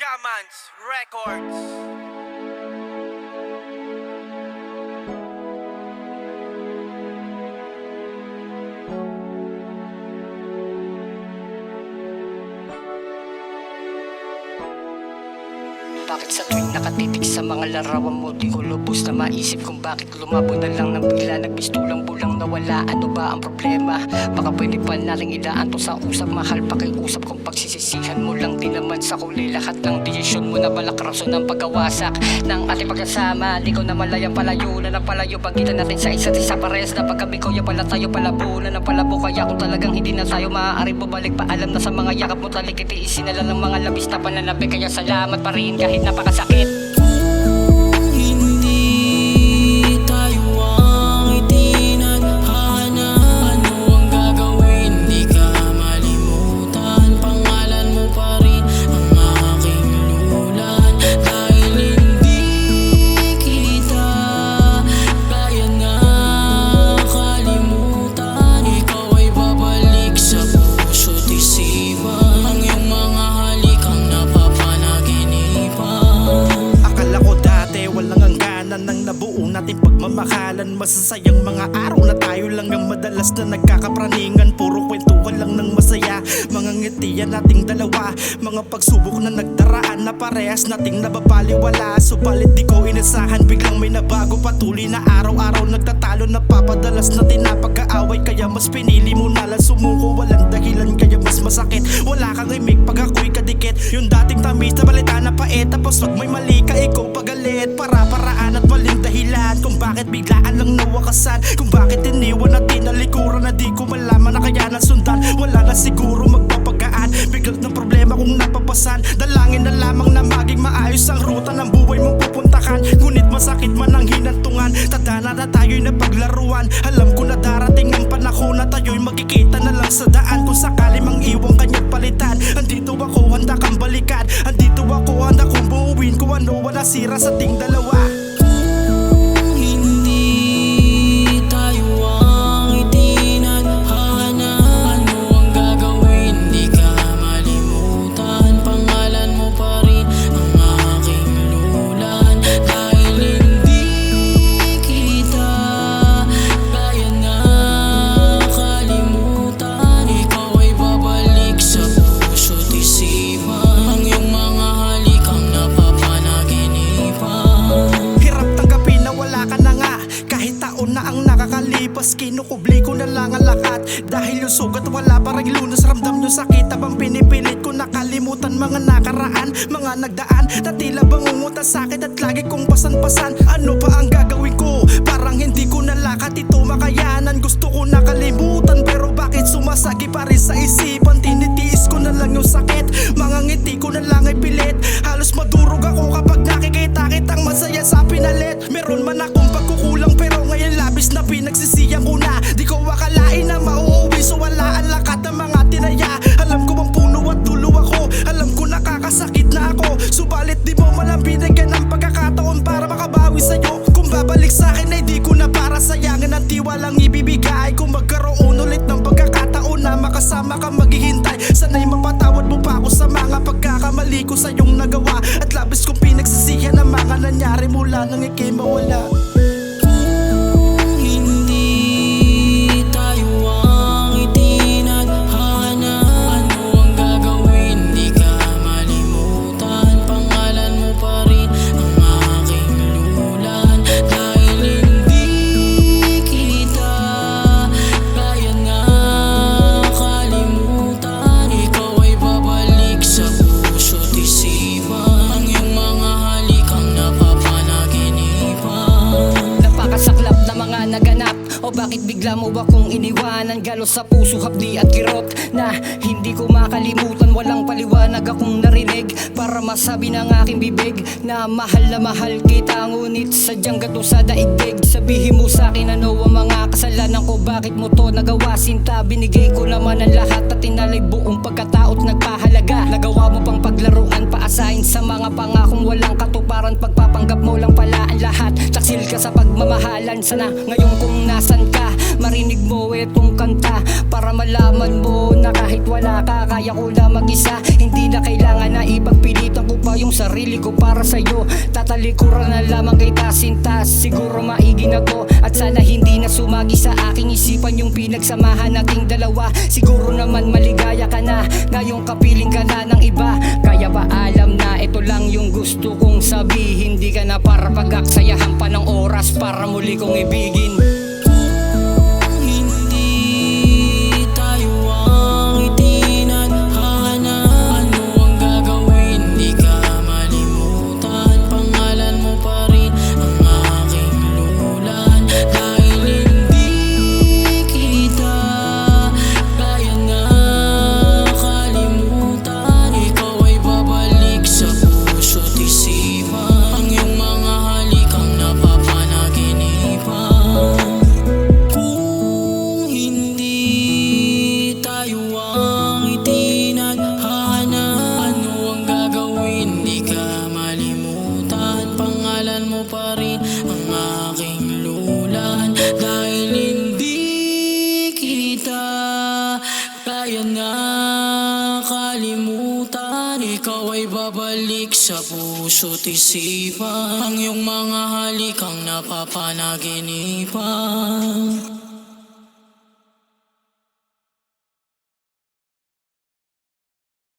Shamans Records. Bakit sa tuwing nakatitig sa mga larawan mo, di ko lubos na maisip kung bakit lumabo na lang ng bigla. Nagbistulang bulang nawala, ano ba ang problema? Baka pwede pa nating idaan to sa usap, mahal pakiusap. Kung pagsisisihan mo lang din naman sa huli lahat ng desisyon mo na balak rason ng pagkawasak ng ating pagkasama. Di ko na malayang palayo na ng palayo, pagkita natin sa isa't isa pares na pagkabi ko ya pala tayo palabo na ng palabo. Kaya kung talagang hindi na tayo maaari bumalik, paalam na sa mga yakap mo, talik itiisin na lang ng mga labis na pananabi. Kaya salamat pa rin kahit napakasakit. Nating pagmamahalan, masasayang mga araw na tayo lang ang madalas na nagkakapraningan. Puro kwentuhan lang ng masaya, mga ngitian nating dalawa, mga pagsubok na nagdaraan na parehas nating nababaliwala. Subalit di ko inasahan, biglang may nabago. Patuloy na araw-araw nagtatalo, napapadalas na tinapag-aaway. Kaya mas pinili mo na lang sumuko, walang dahilan kaya mas masakit. Wala kang imik pag ako'y kadikit, yung dating tamis na balita na pait. Tapos wag may mali ka, ikaw pagalit, para-paraan at waling dahilan kung bakit biglaan lang nawakasan, kung bakit iniwan at tinalikuran na di ko malaman na kaya nasundan. Wala na siguro magpapagaan, biglang ng problema kung napapasan. Dalangin na lamang na maging maayos ang ruta ng buhay mong pupuntahan. Ngunit masakit man ang hinantungan, tadhana na tayo'y napaglaruan. Alam ko na darating ang panahon na tayo'y magkikita na lang sa daan. Kung sakali mang iwang kanyang palitan, andito ako, handa kang balikan. Andito ako, handa kong buuin kung ano wala sira sa ting dalawa. Kinukubli ko na lang ang lahat dahil yung sugat wala parang lunas. Ramdam yung sakit habang pinipilit ko nakalimutan mga nakaraan, mga nagdaan na tila bangungutan sakit at lagi kong pasan-pasan. Ano pa ang gagawin ko? Parang hindi ko nalakat ito makayanan. Gusto ko nakalimutan pero bakit sumasagi pa rin sa isipan? Tinitiis ko na lang yung sakit, mga ngiti ko na lang ay pilit. Halos madurog ako kapag nakikita kitang masaya sa pinalit. Meron man akong pagkukulang pero ngayon labis na pinagsisiyang ko na. Di ko akalain na mauuwi, so wala ang lakat ng mga tinaya. Alam ko bang puno at dulo ako, alam ko nakakasakit na ako. Subalit di mo malang binigyan ng pagkakataon para makabawi sa'yo. Kung babalik sa'kin ay di ko na para sayangin ang tiwalang ibibigay. Kung magkaroon ulit ng pagkakataon na makasama ka maghihintay, sana'y mapatawad mo pa ako sa mga pagkakamali ko sa iyong nagawa. At labis kong pinagsisihan ang mga nangyari mula nang ika'y mawala. O bakit bigla mo akong iniwanan? Galos sa puso, hapdi at kirot na hindi ko makalimutan. Walang paliwanag akong narinig para masabi ng aking bibig na mahal kita. Ngunit sadyang gato sa daigdig. Sabihin mo sa'kin ano ang mga kasalanan ko, bakit mo to nagawa sinta? Binigay ko naman ang lahat at tinalay buong pagkatao't nagpahalaga. Nagawa mo pang paglaruan, paasahin sa mga pangakong walang katuparan. Pagpapanggap mo lang pala ang lahat, taksil ka sa pagmamahalan. Sana ngayon kung nasan ka, marinig mo etong kanta para malaman mo na kahit wala ka, kaya ko na mag-isa. Hindi na kailangan na ipagpilitan ko pa yung sarili ko para sa'yo. Tatalikuran na lamang kita sinta, siguro maigi na to. At sana hindi na sumagi sa aking isipan yung pinagsamahan nating dalawa. Siguro naman maligaya ka na, ngayong kapiling ka na ng iba. Kaya ba alam na ito lang yung gusto kong sabihin? Hindi ka na para pag-aksayahan pa ng oras para muli kong ibigin. Mo pa rin ang aking lulan, dahil hindi kita kaya na kalimutan. Ikaw ay babalik sa puso't isipan, ang iyong mga halikang napapanaginipan.